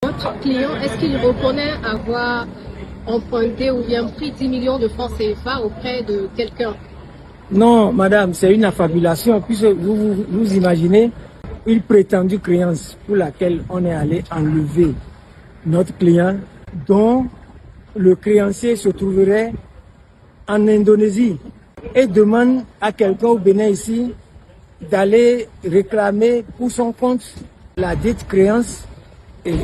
Votre client, est-ce qu'il reconnaît avoir emprunté ou bien pris 10 millions de francs CFA auprès de quelqu'un? Non, madame, c'est une affabulation, puisque vous imaginez une prétendue créance pour laquelle on est allé enlever notre client, dont le créancier se trouverait en Indonésie et demande à quelqu'un au Bénin ici d'aller réclamer pour son compte la dite créance et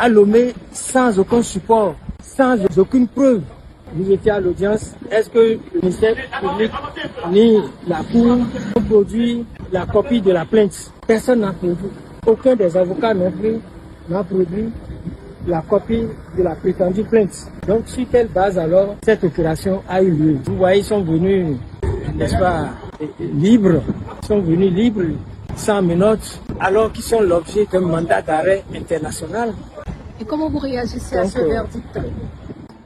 à Lomé sans aucun support, sans aucune preuve. Vous étiez à l'audience. Est-ce que le ministère public ni la Cour ont produit la copie de la plainte? Personne n'a produit. Aucun des avocats non plus n'a produit la copie de la prétendue plainte. Donc, sur quelle base alors cette opération a eu lieu? Vous voyez, ils sont venus, n'est-ce pas, libres. Ils sont venus libres, sans menottes, alors qu'ils sont l'objet d'un mandat d'arrêt international. Et comment vous réagissez à ce verdict?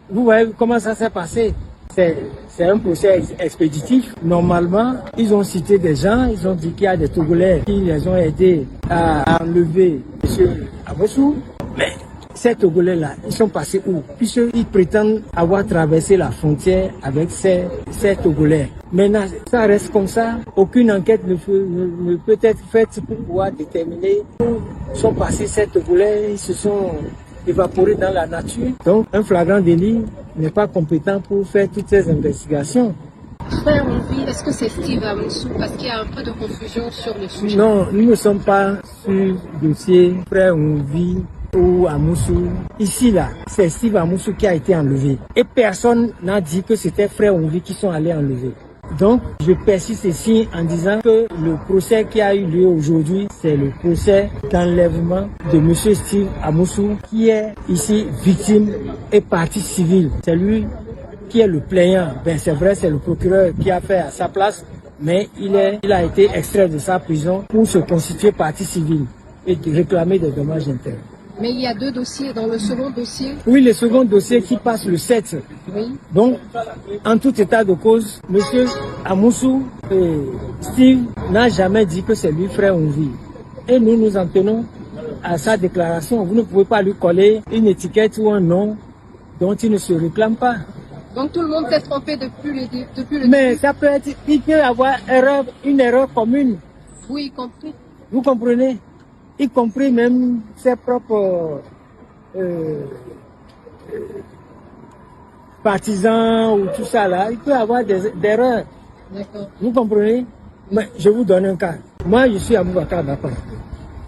Vous voyez comment ça s'est passé? C'est un procès expéditif. Normalement, ils ont cité des gens, ils ont dit qu'il y a des Togolais qui les ont aidés à enlever M. Amossou. Mais ces Togolais-là, ils sont passés où? Puisqu'ils prétendent avoir traversé la frontière avec ces Togolais. Maintenant, ça reste comme ça. Aucune enquête ne peut être faite pour pouvoir déterminer où sont passés ces Togolais. Ils se sont évaporés dans la nature. Donc, un flagrant délit n'est pas compétent pour faire toutes ces investigations. Frère Onvi, est-ce que c'est Steve Amossou? Parce qu'il y a un peu de confusion sur le sujet. Non, nous ne sommes pas sur le dossier Frère Onvi ou Amossou. Ici, là, c'est Steve Amossou qui a été enlevé. Et personne n'a dit que c'était Frère Onvi qui sont allés enlever. Donc, je persiste ici en disant que le procès qui a eu lieu aujourd'hui, c'est le procès d'enlèvement de M. Steve Amossou, qui est ici victime et partie civile. C'est lui qui est le plaignant. Ben, c'est vrai, c'est le procureur qui a fait à sa place, mais il a été extrait de sa prison pour se constituer partie civile et réclamer des dommages internes. Mais il y a deux dossiers. Dans le second dossier? Oui, le second dossier qui passe le 7. Oui. Donc, en tout état de cause, M. Amossou et Steve n'a jamais dit que c'est lui Frère Onvi. Et nous nous en tenons à sa déclaration. Vous ne pouvez pas lui coller une étiquette ou un nom dont il ne se réclame pas. Donc tout le monde s'est trompé depuis le début. Mais ça peut être, il peut y avoir une erreur commune. Vous y compris? Vous comprenez? Y compris même ses propres partisans ou tout ça là, il peut y avoir des erreurs. D'accord. Vous comprenez? Mais je vous donne un cas. Moi, je suis Aboubakar Bapar.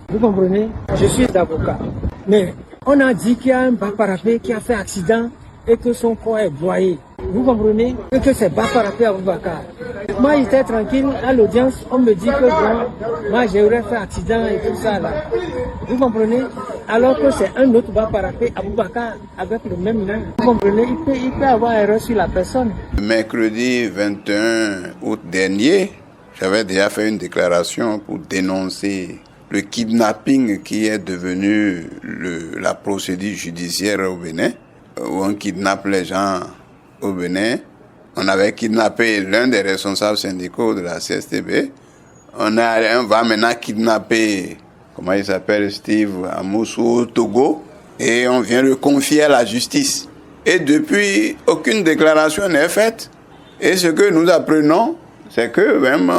Vous comprenez? Je suis avocat. Mais on a dit qu'il y a un Baparapé qui a fait accident et que son corps est broyé. Vous comprenez? Et que c'est Baparapé Aboubakar. Moi, j'étais tranquille à l'audience. On me dit que bon, moi, j'aurais fait accident et tout ça là. Vous comprenez? Alors que c'est un autre Baparapé Aboubakar avec le même nom. Vous comprenez? Il peut avoir erreur sur la personne. Le mercredi 21 août dernier, j'avais déjà fait une déclaration pour dénoncer le kidnapping qui est devenu la procédure judiciaire au Bénin, où on kidnappe les gens au Bénin. On avait kidnappé l'un des responsables syndicaux de la CSTB. On va maintenant kidnapper, comment il s'appelle, Steve Amossou au Togo, et on vient le confier à la justice. Et depuis, aucune déclaration n'est faite. Et ce que nous apprenons, c'est que même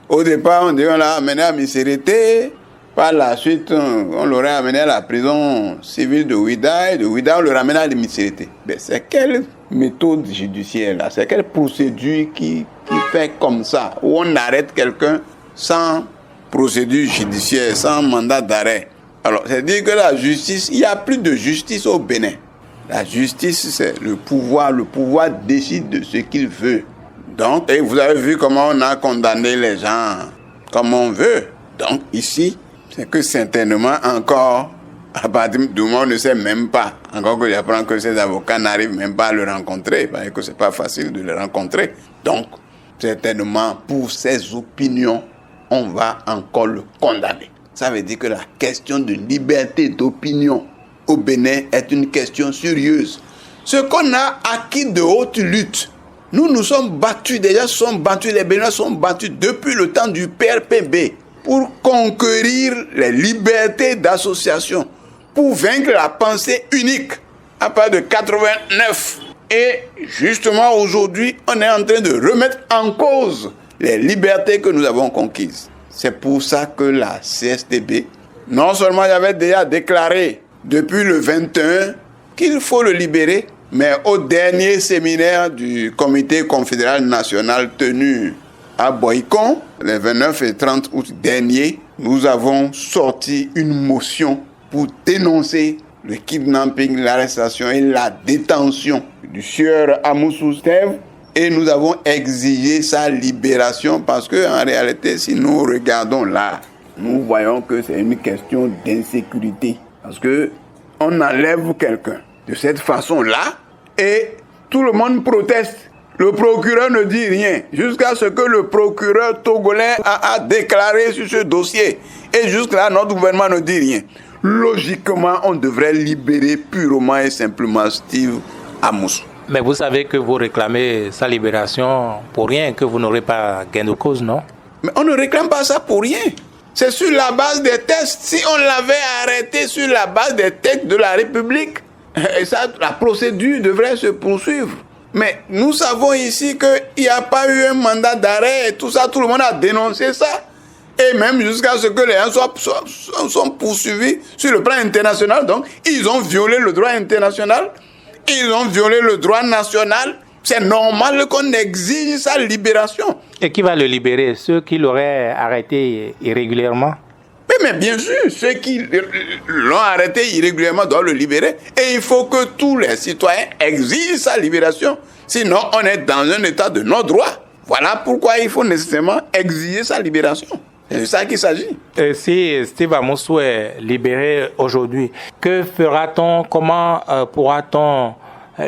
au départ, on dit on l'a amené à Missérété. Par la suite, on l'aurait amené à la prison civile de Ouida. Et de Ouida, on le ramène à Missérété. Mais c'est quelle méthode judiciaire là? C'est quelle procédure qui fait comme ça? Où on arrête quelqu'un sans procédure judiciaire, sans mandat d'arrêt. Alors, c'est-à-dire que la justice, il n'y a plus de justice au Bénin. La justice, c'est le pouvoir. Le pouvoir décide de ce qu'il veut. Donc, et vous avez vu comment on a condamné les gens comme on veut. Donc, ici, c'est que certainement encore, à partir du moment où on ne sait même pas, encore que j'apprends que ces avocats n'arrivent même pas à le rencontrer, parce que c'est pas facile de le rencontrer. Donc, certainement, pour ses opinions, on va encore le condamner. Ça veut dire que la question de liberté d'opinion au Bénin est une question sérieuse. Ce qu'on a acquis de haute lutte, nous sommes battus, déjà sont battus, les Béninois sont battus depuis le temps du PRPB pour conquérir les libertés d'association, pour vaincre la pensée unique à partir de 89. Et justement, aujourd'hui, on est en train de remettre en cause les libertés que nous avons conquises. C'est pour ça que la CSTB, non seulement avait déjà déclaré depuis le 21 qu'il faut le libérer, mais au dernier séminaire du Comité confédéral national tenu à Boycon, les 29 et 30 août dernier, nous avons sorti une motion pour dénoncer le kidnapping, l'arrestation et la détention du sieur Amoussou Stève, et nous avons exigé sa libération parce que en réalité, si nous regardons là, nous voyons que c'est une question d'insécurité parce que on enlève quelqu'un de cette façon-là et tout le monde proteste. Le procureur ne dit rien jusqu'à ce que le procureur togolais a déclaré sur ce dossier. Et jusque-là, notre gouvernement ne dit rien. Logiquement, on devrait libérer purement et simplement Steve Amoussou. Mais vous savez que vous réclamez sa libération pour rien, que vous n'aurez pas gain de cause, non? Mais on ne réclame pas ça pour rien. C'est sur la base des textes. Si on l'avait arrêté sur la base des textes de la République, et ça, la procédure devrait se poursuivre. Mais nous savons ici qu'il n'y a pas eu un mandat d'arrêt et tout ça, tout le monde a dénoncé ça. Et même jusqu'à ce que les gens soient poursuivis sur le plan international. Donc, ils ont violé le droit international, ils ont violé le droit national. C'est normal qu'on exige sa libération. Et qui va le libérer? Ceux qui l'auraient arrêté irrégulièrement? Mais bien sûr, ceux qui l'ont arrêté irrégulièrement doivent le libérer. Et il faut que tous les citoyens exigent sa libération. Sinon, on est dans un état de non-droit. Voilà pourquoi il faut nécessairement exiger sa libération. C'est de ça qu'il s'agit. Et si Steve Amoussou est libéré aujourd'hui, que fera-t-on? Comment pourra-t-on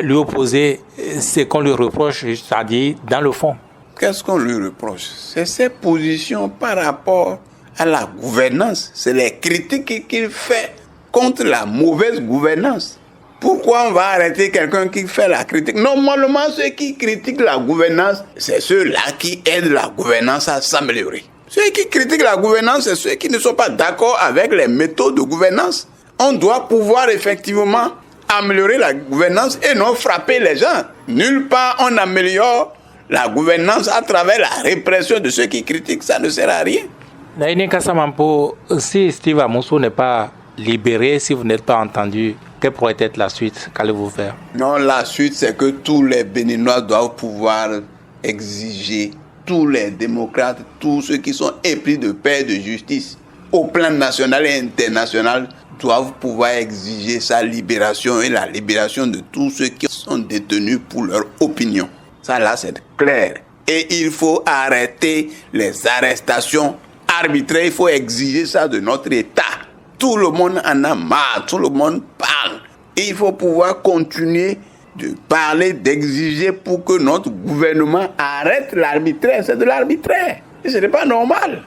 lui opposer ce qu'on lui reproche, c'est-à-dire dans le fond? Qu'est-ce qu'on lui reproche? C'est ses positions par rapport à la gouvernance. C'est les critiques qu'il fait contre la mauvaise gouvernance. Pourquoi on va arrêter quelqu'un qui fait la critique? Normalement, ceux qui critiquent la gouvernance, c'est ceux-là qui aident la gouvernance à s'améliorer. Ceux qui critiquent la gouvernance, c'est ceux qui ne sont pas d'accord avec les méthodes de gouvernance. On doit pouvoir effectivement améliorer la gouvernance et non frapper les gens. Nulle part on améliore la gouvernance à travers la répression de ceux qui critiquent. Ça ne sert à rien. Naïne Kassamampo, si Steve Amoussou n'est pas libéré, si vous n'êtes pas entendu, quelle pourrait être la suite? Qu'allez-vous faire? Non, la suite, c'est que tous les Béninois doivent pouvoir exiger, tous les démocrates, tous ceux qui sont épris de paix et de justice, au plan national et international, doivent pouvoir exiger sa libération et la libération de tous ceux qui sont détenus pour leur opinion. Ça, là, c'est clair. Et il faut arrêter les arrestations arbitraires. Il faut exiger ça de notre État. Tout le monde en a marre. Tout le monde parle. Et il faut pouvoir continuer de parler, d'exiger pour que notre gouvernement arrête l'arbitraire. C'est de l'arbitraire. Et ce n'est pas normal.